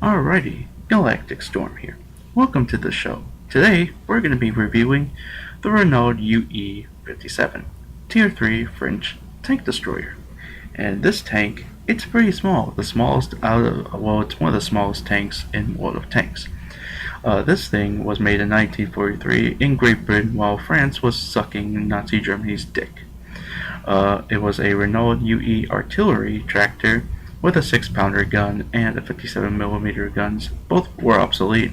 Alrighty, GalacticStorm here. Welcome to the show. Today, we're going to be reviewing the Renault UE-57, Tier 3 French tank destroyer. And this tank, it's pretty small. It's one of the smallest tanks in World of Tanks. This thing was made in 1943 in Great Britain while France was sucking Nazi Germany's dick. It was a Renault UE artillery tractor with a 6-pounder gun and a 57mm guns. Both were obsolete.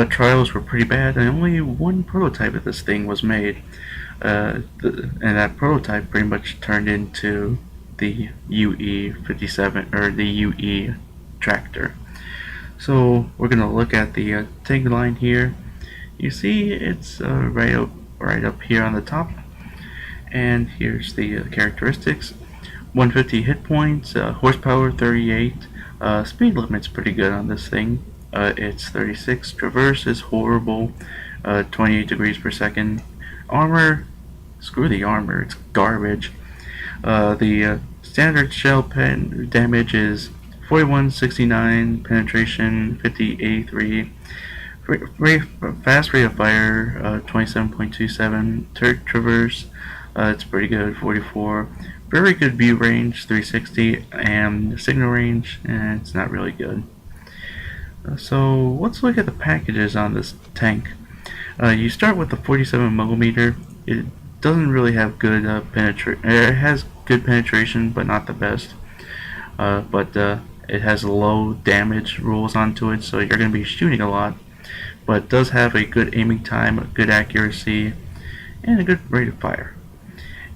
Trials were pretty bad, and only one prototype of this thing was made. And that prototype pretty much turned into the UE-57 or the UE tractor. So we're gonna look at the tank line here. You see, it's right up here on the top. And here's the characteristics. 150 hit points, horsepower 38, speed limit's pretty good on this thing. It's 36, traverse is horrible, 28 degrees per second. Armor, screw the armor, it's garbage. The standard shell pen damage is 4169, penetration 5083, fast rate of fire 27.27, traverse it's pretty good, 44. Very good view range, 360, and signal range, and it's not really good. So let's look at the packages on this tank. You start with the 47mm. It doesn't really have good penetration. It has good penetration, but not the best. It has low damage rules onto it, so you're going to be shooting a lot. But it does have a good aiming time, a good accuracy, and a good rate of fire.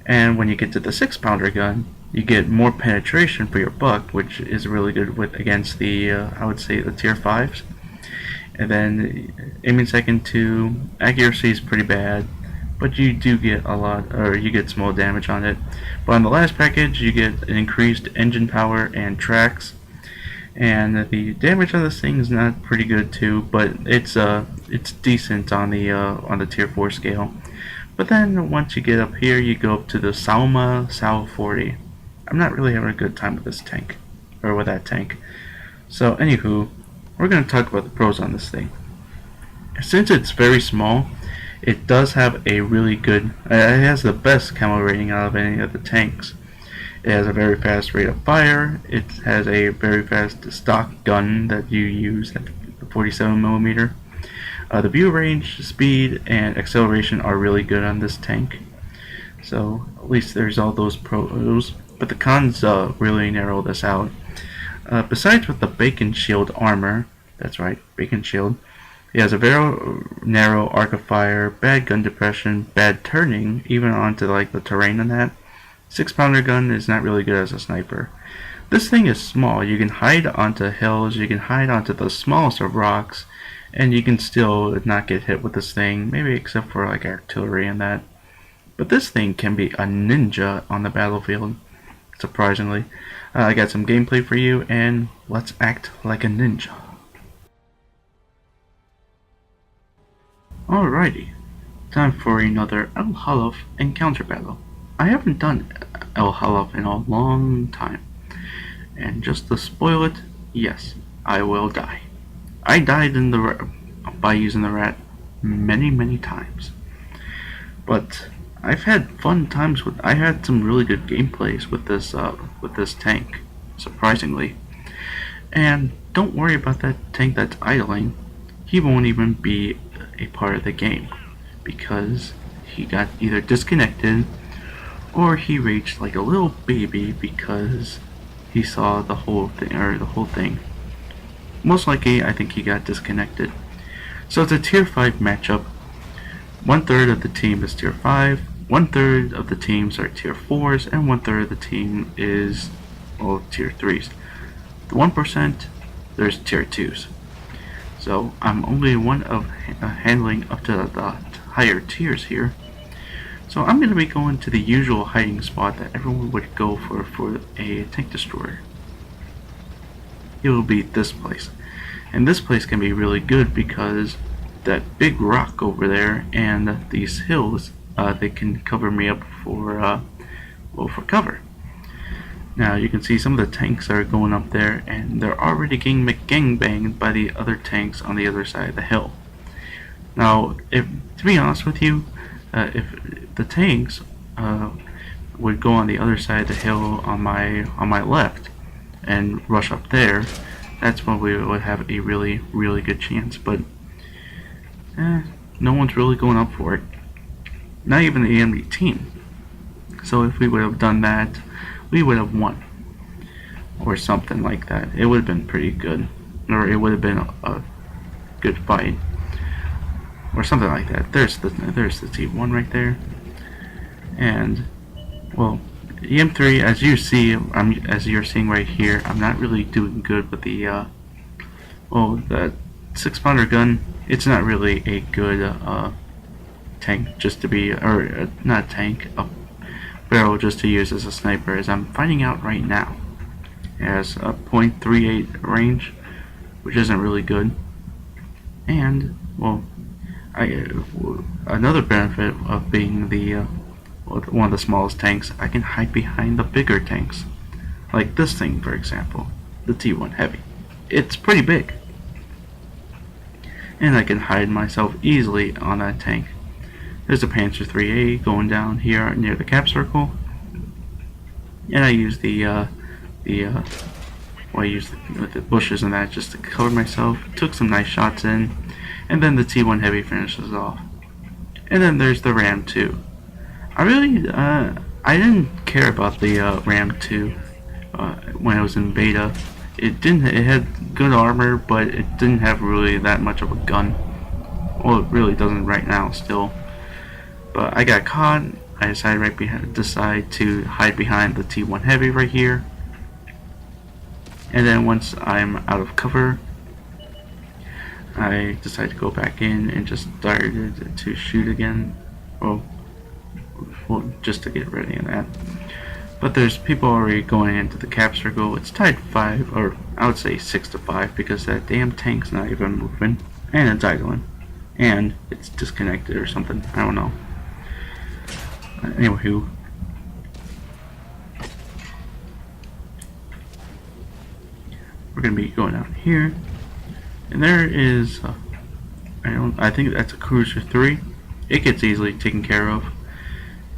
And when you get to the 6-pounder gun, you get more penetration for your buck, which is really good against the, I would say, the tier 5s. And then aiming second 2, accuracy is pretty bad, but you do get you get small damage on it. But on the last package, you get an increased engine power and tracks. And the damage on this thing is not pretty good too, but it's decent on the tier 4 scale. But then once you get up here, you go up to the Sal 40. I'm not really having a good time with this tank, or with that tank. So anywho, we're going to talk about the pros on this thing. Since it's very small, it does have a really good, it has the best camo rating out of any of the tanks. It has a very fast rate of fire. It has a very fast stock gun that you use at the 47mm. The view range, speed, and acceleration are really good on this tank. So at least there's all those pros. But the cons really narrow this out. Besides with the bacon shield armor, that's right, bacon shield, it has a very narrow arc of fire, bad gun depression, bad turning, even onto like the terrain and that. 6-pounder gun is not really good as a sniper. This thing is small. You can hide onto hills, you can hide onto the smallest of rocks, and you can still not get hit with this thing, maybe except for like artillery and that. But this thing can be a ninja on the battlefield, surprisingly. I got some gameplay for you, and let's act like a ninja. Alrighty, time for another El Halaf encounter battle. I haven't done El Halaf in a long time, and just to spoil it, yes, I will die. I died by using the rat many times, but I've had fun times I had some really good gameplays with this tank, surprisingly. And don't worry about that tank that's idling. He won't even be a part of the game because he got either disconnected or he raged like a little baby because he saw the whole thing. Most likely, I think he got disconnected. So it's a tier 5 matchup. 1/3 of the team is tier 5, 1/3 of the teams are tier 4s, and 1/3 of the team is tier 3s. The 1%, there's tier 2s. So I'm only one of handling up to the higher tiers here. So I'm going to be going to the usual hiding spot that everyone would go for a tank destroyer. It will be this place. And this place can be really good because that big rock over there and these hills, they can cover me up for cover. Now you can see some of the tanks are going up there, and they're already getting gangbanged by the other tanks on the other side of the hill. Now, to be honest with you, if the tanks would go on the other side of the hill on my left and rush up there, that's when we would have a really good chance. But no one's really going up for it. Not even the enemy team. So if we would have done that, we would have won, or something like that. It would have been pretty good, or it would have been a good fight, or something like that. There's the T1 right there, and well, the M3, as you see, as you're seeing right here, I'm not really doing good with the the 6-pounder gun. It's not really a good tank just to be, or not tank, a barrel just to use as a sniper, as I'm finding out right now. It has a .38 range, which isn't really good. And well, another benefit of being the one of the smallest tanks, I can hide behind the bigger tanks, like this thing for example, the T1 Heavy. It's pretty big, and I can hide myself easily on that tank. There's a Panzer 3A going down here near the cap circle, and I use I used with the bushes and that just to cover myself. Took some nice shots in, and then the T1 Heavy finishes off. And then there's the Ram 2. I really I didn't care about the Ram 2 when it was in beta. It had good armor, but it didn't have really that much of a gun. Well, it really doesn't right now still. But I got caught. I decided to hide behind the T1 Heavy right here. And then once I'm out of cover, I decided to go back in and just started to shoot again. Well, just to get ready and that. But there's people already going into the cap circle. It's tied 5, or I would say 6-5, because that damn tank's not even moving, and it's idling, and it's disconnected or something. I don't know. Anywho, we're gonna be going out here, and there is I think that's a Cruiser 3. It gets easily taken care of.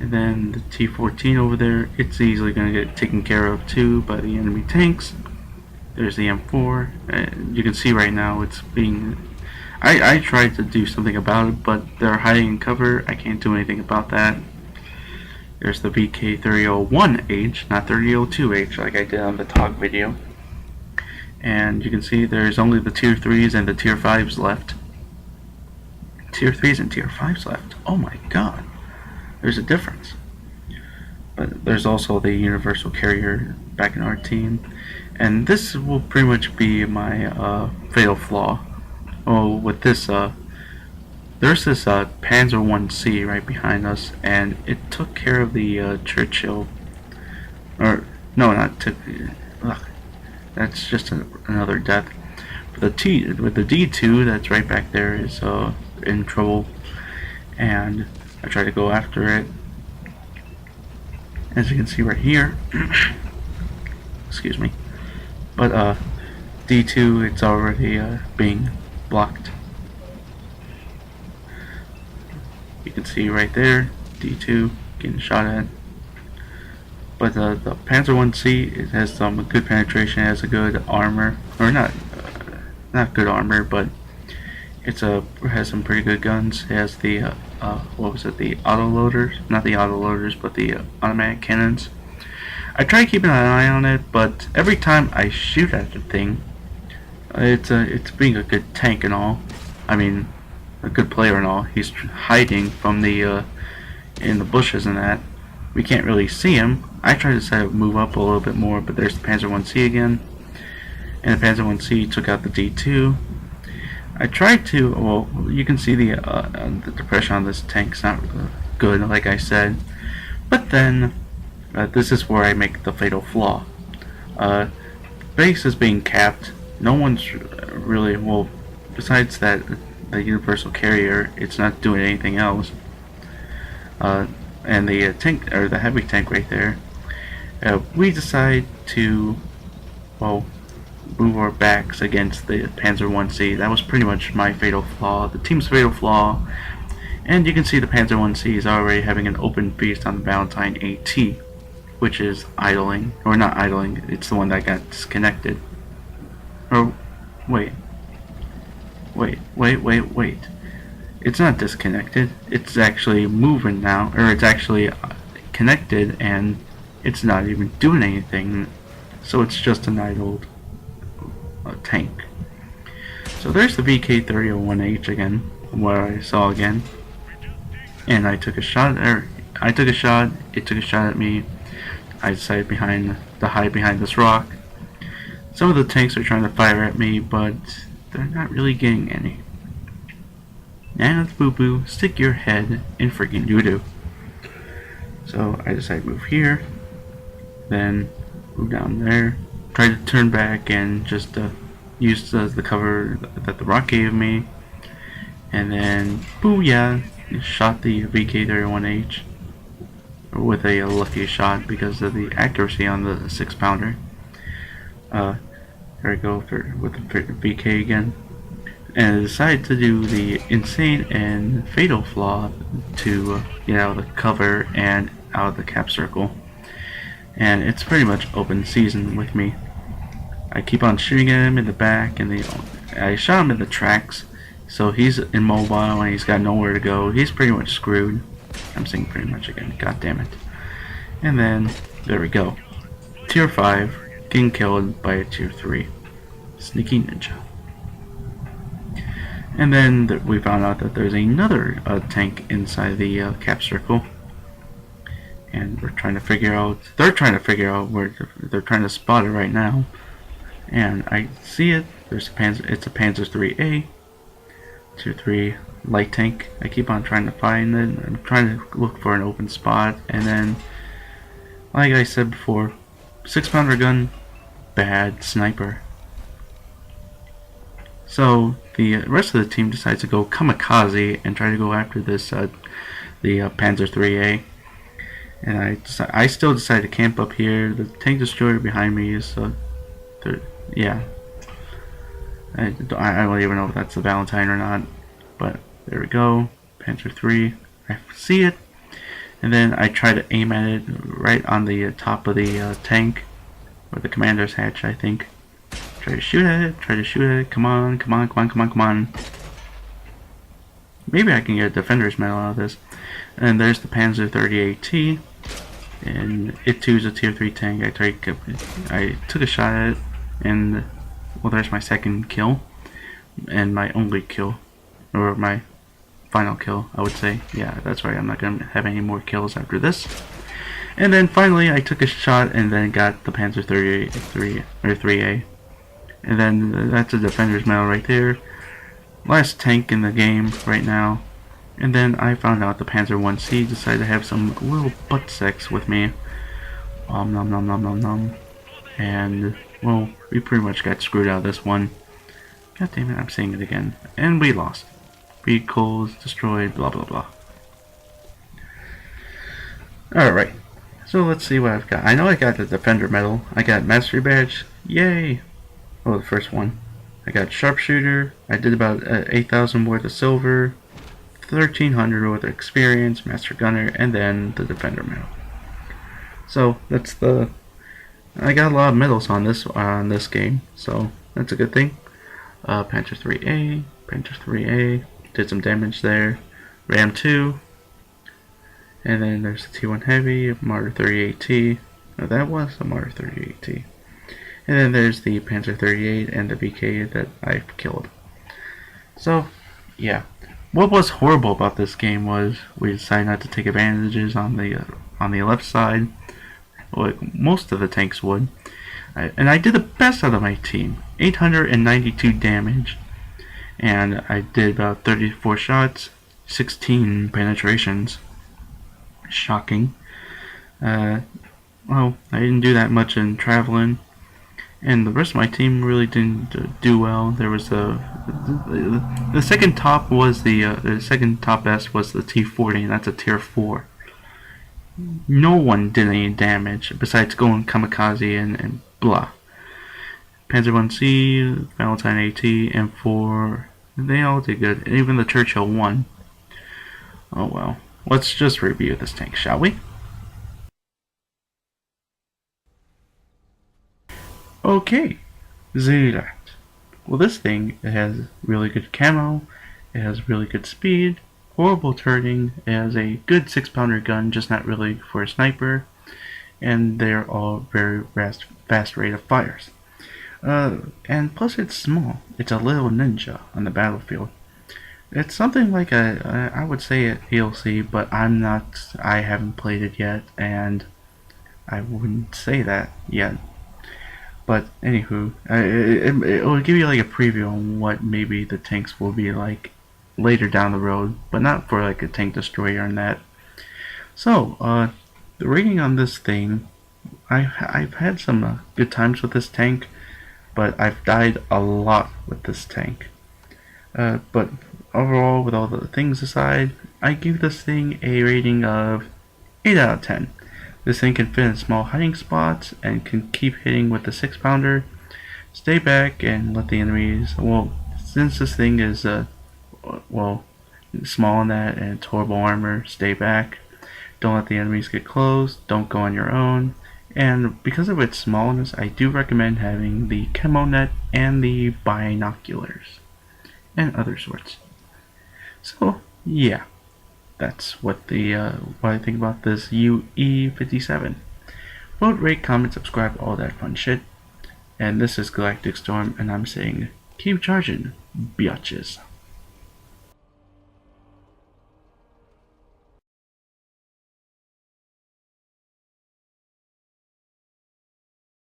And then the T14 over there, it's easily going to get taken care of too by the enemy tanks. There's the M4, and you can see right now it's being... I tried to do something about it, but they're hiding in cover. I can't do anything about that. There's the VK3001H, not 3002H like I did on the talk video. And you can see there's only the tier 3s and the tier 5s left. Tier 3s and tier 5s left. Oh my god. There's a difference. But there's also the universal carrier back in our team. And this will pretty much be my fatal flaw. Oh, with this, there's this Panzer 1C right behind us, and it took care of the Churchill. Or, no, not took... Ugh, that's just another death. But with the D2 that's right back there is in trouble. And I try to go after it. As you can see right here. Excuse me. But D2, it's already being blocked. You can see right there, D2 getting shot at. But the Panzer 1C, it has some good penetration, it has a good armor, or not good armor, but it has some pretty good guns. It has the what was it? The autoloaders, not the autoloaders, but the automatic cannons. I try keeping an eye on it, but every time I shoot at the thing, it's being a good tank and all. I mean, a good player and all. He's hiding from the in the bushes and that. We can't really see him. I try to decide to move up a little bit more, but there's the Panzer 1C again, and the Panzer 1C took out the D2. I tried to, well, you can see the depression on this tank's not good, like I said. But then, this is where I make the fatal flaw. Base is being capped. No one's really, well, besides that, the universal carrier, it's not doing anything else. And the tank, or the heavy tank right there, we decide to, well, move our backs against the Panzer 1C. That was pretty much my fatal flaw, the team's fatal flaw. And you can see the Panzer 1C is already having an open feast on the Valentine AT, which is idling, or not idling, it's the one that got disconnected. Oh, wait. It's not disconnected, it's actually moving now, or it's actually connected and it's not even doing anything, so it's just an idled tank. So there's the VK-3001H again, what I saw again, and I took a shot, it took a shot at me. I decided to hide behind this rock. Some of the tanks are trying to fire at me, but they're not really getting any. And boo boo, stick your head in freaking doo-doo. So I decided to move here, then move down there, try to turn back and just use the cover that the rock gave me, and then booyah, shot the VK-31H with a lucky shot because of the accuracy on the 6-pounder. There we go with the VK again, and I decided to do the insane and fatal flaw to get out of the cover and out of the cap circle, and it's pretty much open season with me. I keep on shooting at him in the back, and I shot him in the tracks, so he's immobile and he's got nowhere to go. He's pretty much screwed. I'm saying pretty much again, god damn it. And then there we go, tier 5 getting killed by a tier 3 sneaky ninja. And then we found out that there's another tank inside the cap circle, and they're trying to figure out where they're trying to spot it right now. And I see it. It's a Panzer 3A, tier 3 light tank. I keep on trying to find it. I'm trying to look for an open spot, and then, like I said before, 6-pounder gun, bad sniper. So the rest of the team decides to go kamikaze and try to go after this the Panzer 3A, and I still decide to camp up here. The tank destroyer behind me is yeah, I don't even know if that's the Valentine or not, but there we go, Panzer 3. I see it, and then I try to aim at it right on the top of the tank, or the commander's hatch, I think. Try to shoot at it, come on. Maybe I can get a defender's medal out of this. And there's the Panzer 38T, and it too is a tier 3 tank. I took a shot at it, and well, there's my second kill, and my only kill, or my final kill, I would say. Yeah, that's right, I'm not going to have any more kills after this. And then finally I took a shot and then got the Panzer 3A. And then that's a defender's medal right there. Last tank in the game right now. And then I found out the Panzer 1C decided to have some little butt sex with me. Nom nom nom nom nom. And, well, we pretty much got screwed out of this one. God damn it, I'm saying it again. And we lost. Vehicles destroyed, blah blah blah. Alright, so let's see what I've got. I know I got the Defender medal. I got Mastery Badge. Yay! Well, the first one. I got Sharpshooter. I did about 8,000 worth of silver. 1,300 worth of experience, Master Gunner, and then the Defender medal. So that's the. I got a lot of medals on this game, so that's a good thing. Panzer 3A, did some damage there. Ram 2, and then there's the T1 Heavy, Martyr 38T. No, that was a Martyr 38T. And then there's the Panzer 38 and the VK that I've killed. So, yeah. What was horrible about this game was we decided not to take advantages on the left side, like most of the tanks would. And I did the best out of my team. 892 damage. And I did about 34 shots, 16 penetrations. Shocking. Well, I didn't do that much in traveling. And the rest of my team really didn't do well. There was the second top was the second top best was the T40, and that's a tier 4. no one did any damage besides going kamikaze and blah. Panzer 1C, Valentine AT, M4, they all did good. Even the Churchill 1. Oh well. Let's just review this tank, shall we? Okay, Zerat. Well, this thing, it has really good camo, it has really good speed, horrible turning, it has a good 6-pounder gun, just not really for a sniper, and they're all very fast rate of fires. And plus it's small. It's a little ninja on the battlefield. It's something like I would say a DLC, but I haven't played it yet, and I wouldn't say that yet. But anywho, it will give you like a preview on what maybe the tanks will be like later down the road, but not for like a tank destroyer and that. So, the rating on this thing, I've had some good times with this tank, but I've died a lot with this tank. But overall, with all the things aside, I give this thing a rating of 8 out of 10. This thing can fit in small hiding spots and can keep hitting with the 6-pounder. Stay back and let the enemies, well, since this thing is, well, small in that and it's horrible armor, stay back. Don't let the enemies get close, don't go on your own. And because of its smallness, I do recommend having the camo net and the binoculars and other sorts. So yeah, that's what I think about this UE57. Vote, rate, comment, subscribe, all that fun shit. And this is GalacticStorm, and I'm saying keep charging, biatches.